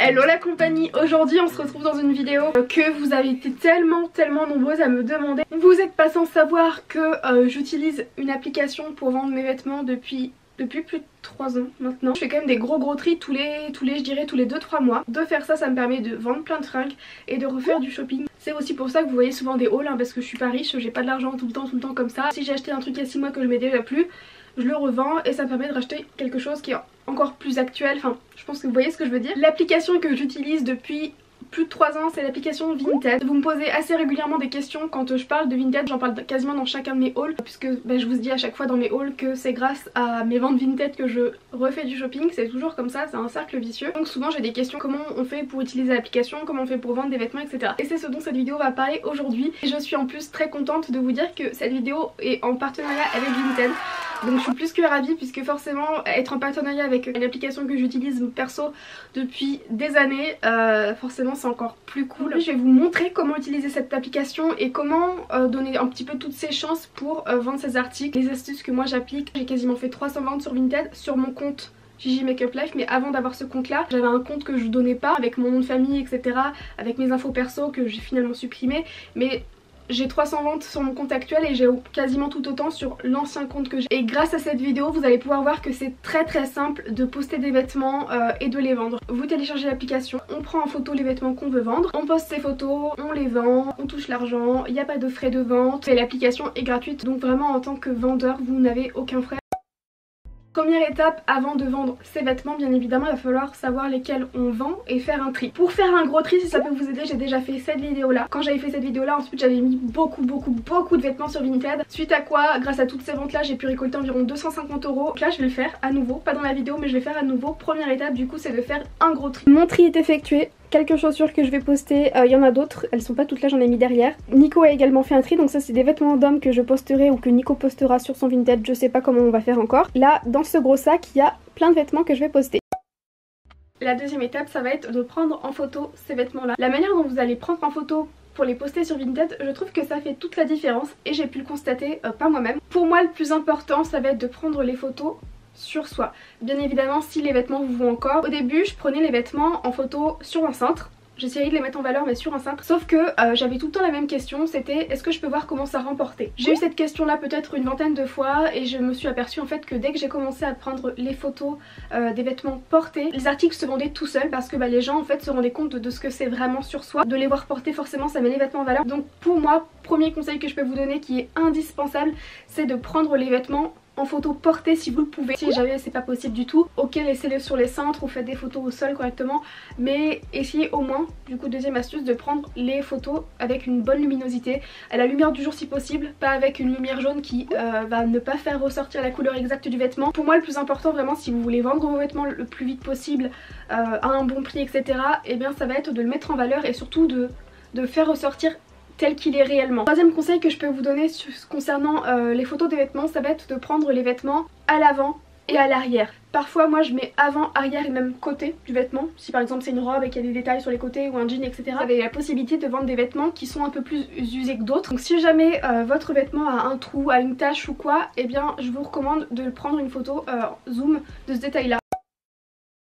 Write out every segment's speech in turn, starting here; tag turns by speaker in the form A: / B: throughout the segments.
A: Hello la compagnie, aujourd'hui on se retrouve dans une vidéo que vous avez été tellement nombreuses à me demander. Vous êtes pas sans savoir que j'utilise une application pour vendre mes vêtements depuis plus de 3 ans maintenant. Je fais quand même des gros tri tous les 2-3 mois. De faire ça, ça me permet de vendre plein de fringues et de refaire du shopping. C'est aussi pour ça que vous voyez souvent des hauls, parce que je suis pas riche, j'ai pas de l'argent tout le temps comme ça. Si j'ai acheté un truc il y a 6 mois que je mets déjà plus, je le revends et ça me permet de racheter quelque chose qui est encore plus actuel. Enfin, je pense que vous voyez ce que je veux dire. L'application que j'utilise depuis plus de 3 ans, c'est l'application Vinted. Vous me posez assez régulièrement des questions quand je parle de Vinted, j'en parle quasiment dans chacun de mes hauls, puisque je vous dis à chaque fois dans mes hauls que c'est grâce à mes ventes Vinted que je refais du shopping. C'est toujours comme ça, c'est un cercle vicieux. Donc souvent j'ai des questions, comment on fait pour utiliser l'application, comment on fait pour vendre des vêtements, etc. Et c'est ce dont cette vidéo va parler aujourd'hui. Et je suis en plus très contente de vous dire que cette vidéo est en partenariat avec Vinted. Donc je suis plus que ravie, puisque forcément être en partenariat avec une application que j'utilise perso depuis des années, forcément c'est encore plus cool. Je vais vous montrer comment utiliser cette application et comment donner un petit peu toutes ses chances pour vendre ses articles. Les astuces que moi j'applique, j'ai quasiment fait 300 ventes sur Vinted sur mon compte Gigi Makeup Life, mais avant d'avoir ce compte là j'avais un compte que je donnais pas avec mon nom de famille, etc., avec mes infos perso que j'ai finalement supprimé, mais j'ai 300 ventes sur mon compte actuel et j'ai quasiment tout autant sur l'ancien compte que j'ai. Et grâce à cette vidéo vous allez pouvoir voir que c'est très simple de poster des vêtements et de les vendre. Vous téléchargez l'application, on prend en photo les vêtements qu'on veut vendre, on poste ces photos, on les vend, on touche l'argent, il n'y a pas de frais de vente et l'application est gratuite, donc vraiment en tant que vendeur vous n'avez aucun frais. Première étape avant de vendre ses vêtements, bien évidemment il va falloir savoir lesquels on vend et faire un tri. Pour faire un gros tri, si ça peut vous aider, j'ai déjà fait cette vidéo là. Quand j'avais fait cette vidéo là, ensuite j'avais mis beaucoup de vêtements sur Vinted. Suite à quoi, grâce à toutes ces ventes là, j'ai pu récolter environ 250 €. Donc là je vais le faire à nouveau, pas dans la vidéo mais je vais faire à nouveau. Première étape du coup c'est de faire un gros tri. Mon tri est effectué. Quelques chaussures que je vais poster, il y en a d'autres, elles sont pas toutes là, j'en ai mis derrière. Nico a également fait un tri, donc ça c'est des vêtements d'hommes que je posterai ou que Nico postera sur son Vinted, je sais pas comment on va faire encore. Là dans ce gros sac il y a plein de vêtements que je vais poster. La deuxième étape ça va être de prendre en photo ces vêtements là. La manière dont vous allez prendre en photo pour les poster sur Vinted, je trouve que ça fait toute la différence et j'ai pu le constater par moi-même. Pour moi le plus important ça va être de prendre les photos sur soi. Bien évidemment si les vêtements vous vont encore. Au début je prenais les vêtements en photo sur un cintre. J'essayais de les mettre en valeur mais sur un cintre. Sauf que j'avais tout le temps la même question, c'était est-ce que je peux voir comment ça rend porté. J'ai eu cette question là peut-être une vingtaine de fois et je me suis aperçue en fait que dès que j'ai commencé à prendre les photos des vêtements portés, les articles se vendaient tout seuls parce que les gens en fait se rendaient compte de ce que c'est vraiment sur soi. De les voir porter forcément ça met les vêtements en valeur. Donc pour moi, premier conseil que je peux vous donner qui est indispensable, c'est de prendre les vêtements en photo portée si vous le pouvez. Si jamais c'est pas possible du tout, ok laissez-le sur les cintres ou faites des photos au sol correctement, mais essayez au moins, du coup deuxième astuce, de prendre les photos avec une bonne luminosité, à la lumière du jour si possible, pas avec une lumière jaune qui va ne pas faire ressortir la couleur exacte du vêtement. Pour moi le plus important vraiment si vous voulez vendre vos vêtements le plus vite possible à un bon prix, etc., et bien ça va être de le mettre en valeur et surtout de faire ressortir tel qu'il est réellement. Troisième conseil que je peux vous donner concernant les photos des vêtements, ça va être de prendre les vêtements à l'avant et à l'arrière. Parfois moi je mets avant, arrière et même côté du vêtement. Si par exemple c'est une robe et qu'il y a des détails sur les côtés ou un jean, etc. Vous avez la possibilité de vendre des vêtements qui sont un peu plus usés que d'autres. Donc si jamais votre vêtement a un trou, a une tache ou quoi, eh bien je vous recommande de prendre une photo zoom de ce détail là.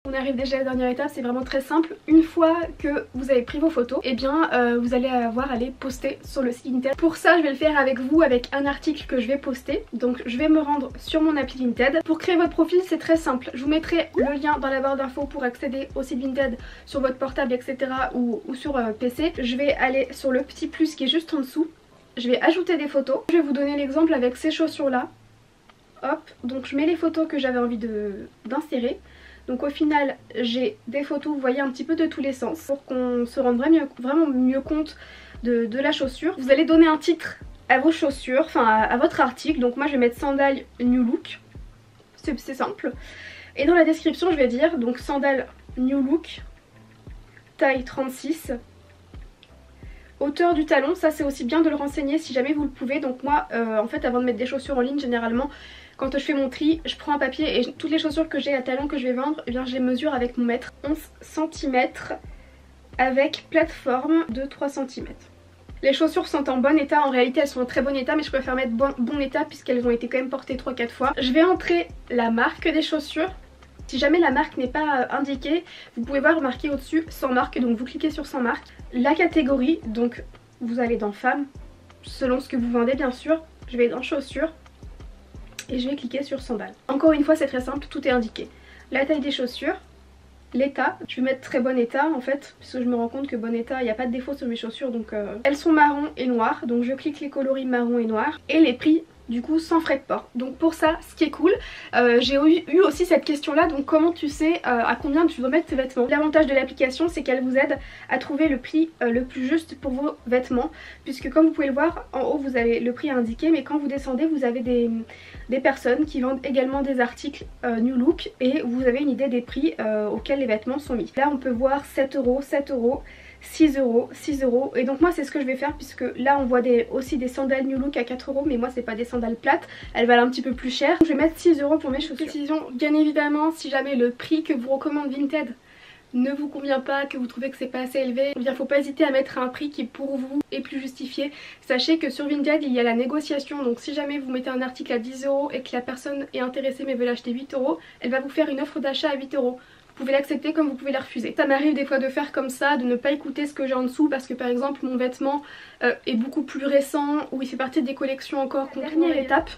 A: On arrive déjà à la dernière étape, c'est vraiment très simple. Une fois que vous avez pris vos photos, et bien vous allez avoir à les poster sur le site Vinted. Pour ça je vais le faire avec vous avec un article que je vais poster. Donc je vais me rendre sur mon appli Vinted. Pour créer votre profil c'est très simple. Je vous mettrai le lien dans la barre d'infos pour accéder au site Vinted sur votre portable, etc. ou sur PC. Je vais aller sur le petit plus qui est juste en dessous. Je vais ajouter des photos. Je vais vous donner l'exemple avec ces chaussures là. Hop, donc je mets les photos que j'avais envie d'insérer. Donc au final j'ai des photos, vous voyez, un petit peu de tous les sens pour qu'on se rende vraiment mieux compte de la chaussure. Vous allez donner un titre à vos chaussures, enfin à votre article. Donc moi je vais mettre sandales new look, c'est simple. Et dans la description je vais dire donc sandales new look, taille 36, hauteur du talon. Ça c'est aussi bien de le renseigner si jamais vous le pouvez. Donc moi en fait avant de mettre des chaussures en ligne, généralement quand je fais mon tri, je prends un papier et toutes les chaussures que j'ai à talons que je vais vendre, eh bien je les mesure avec mon mètre. 11 cm avec plateforme de 3 cm. Les chaussures sont en bon état, en réalité elles sont en très bon état, mais je préfère mettre bon état puisqu'elles ont été quand même portées 3-4 fois. Je vais entrer la marque des chaussures. Si jamais la marque n'est pas indiquée, vous pouvez voir marqué au-dessus sans marque, donc vous cliquez sur sans marque. La catégorie, donc vous allez dans femmes, selon ce que vous vendez bien sûr. Je vais dans chaussures et je vais cliquer sur 100 balles. Encore une fois c'est très simple, tout est indiqué. La taille des chaussures, l'état, je vais mettre très bon état en fait, parce que je me rends compte que bon état, il n'y a pas de défaut sur mes chaussures, donc elles sont marron et noires, donc je clique les coloris marron et noir, et les prix du coup sans frais de port. Donc pour ça, ce qui est cool, j'ai eu aussi cette question là, donc comment tu sais à combien tu dois mettre tes vêtements. L'avantage de l'application c'est qu'elle vous aide à trouver le prix le plus juste pour vos vêtements, puisque comme vous pouvez le voir en haut vous avez le prix indiqué, mais quand vous descendez vous avez des personnes qui vendent également des articles New Look, et vous avez une idée des prix auxquels les vêtements sont mis. Là on peut voir 7 €, 7 €, 6 €, 6 €, et donc moi c'est ce que je vais faire, puisque là on voit aussi des sandales New Look à 4 €, mais moi c'est pas des sandales plates, elles valent un petit peu plus cher. Je vais mettre 6 € pour mes chaussures. Précision, bien évidemment, si jamais le prix que vous recommande Vinted ne vous convient pas, que vous trouvez que c'est pas assez élevé, eh bien faut pas hésiter à mettre un prix qui pour vous est plus justifié. Sachez que sur Vinted il y a la négociation, donc si jamais vous mettez un article à 10 € et que la personne est intéressée mais veut l'acheter 8 €, elle va vous faire une offre d'achat à 8 €. Vous pouvez l'accepter comme vous pouvez la refuser. Ça m'arrive des fois de faire comme ça, de ne pas écouter ce que j'ai en dessous, parce que par exemple mon vêtement est beaucoup plus récent, ou il fait partie des collections encore. Dernière étape,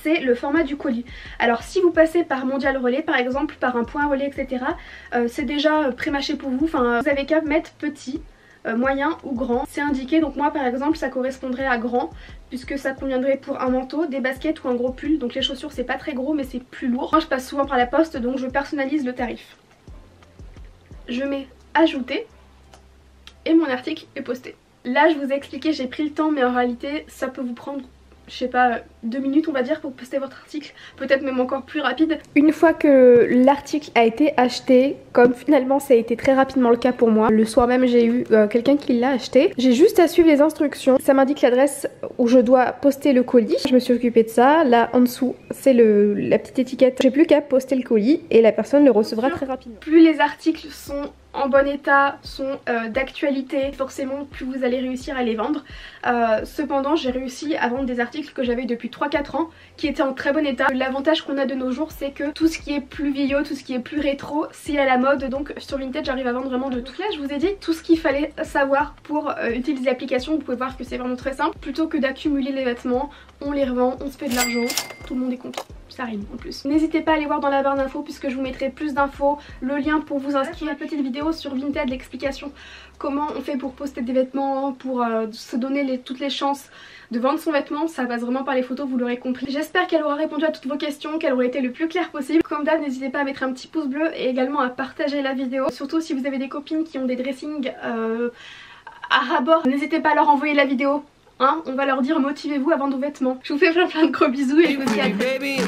A: c'est le format du colis. Alors si vous passez par Mondial Relais par exemple, par un point relais etc, c'est déjà pré-mâché pour vous, enfin vous avez qu'à mettre petit, moyen ou grand, c'est indiqué. Donc moi par exemple ça correspondrait à grand, puisque ça conviendrait pour un manteau, des baskets ou un gros pull. Donc les chaussures c'est pas très gros mais c'est plus lourd. Moi je passe souvent par la poste, donc je personnalise le tarif. Je mets ajouter et mon article est posté. Là je vous ai expliqué, j'ai pris le temps, mais en réalité ça peut vous prendre, je sais pas, 2 minutes on va dire pour poster votre article, peut-être même encore plus rapide. Une fois que l'article a été acheté, comme finalement ça a été très rapidement le cas pour moi, le soir même j'ai eu quelqu'un qui l'a acheté, j'ai juste à suivre les instructions, ça m'indique l'adresse où je dois poster le colis, je me suis occupée de ça. Là en dessous c'est la petite étiquette, j'ai plus qu'à poster le colis et la personne le recevra très rapidement. Plus les articles sont en bon état, sont d'actualité, forcément plus vous allez réussir à les vendre. Cependant j'ai réussi à vendre des articles que j'avais depuis 3-4 ans qui étaient en très bon état. L'avantage qu'on a de nos jours c'est que tout ce qui est plus vieillot, tout ce qui est plus rétro, c'est à la mode, donc sur Vinted j'arrive à vendre vraiment de tout. Là je vous ai dit tout ce qu'il fallait savoir pour utiliser l'application. Vous pouvez voir que c'est vraiment très simple. Plutôt que d'accumuler les vêtements, on les revend, on se fait de l'argent, tout le monde est content. Ça rime en plus. N'hésitez pas à aller voir dans la barre d'infos, puisque je vous mettrai plus d'infos, le lien pour vous inscrire, une petite vidéo sur Vinted, l'explication comment on fait pour poster des vêtements, pour se donner toutes les chances de vendre son vêtement. Ça passe vraiment par les photos, vous l'aurez compris. J'espère qu'elle aura répondu à toutes vos questions, qu'elle aura été le plus claire possible. Comme d'hab, n'hésitez pas à mettre un petit pouce bleu et également à partager la vidéo. Surtout si vous avez des copines qui ont des dressings à ras-bord, n'hésitez pas à leur envoyer la vidéo. Hein, on va leur dire motivez-vous à vendre vos vêtements. Je vous fais plein de gros bisous et je vous dis à très vite.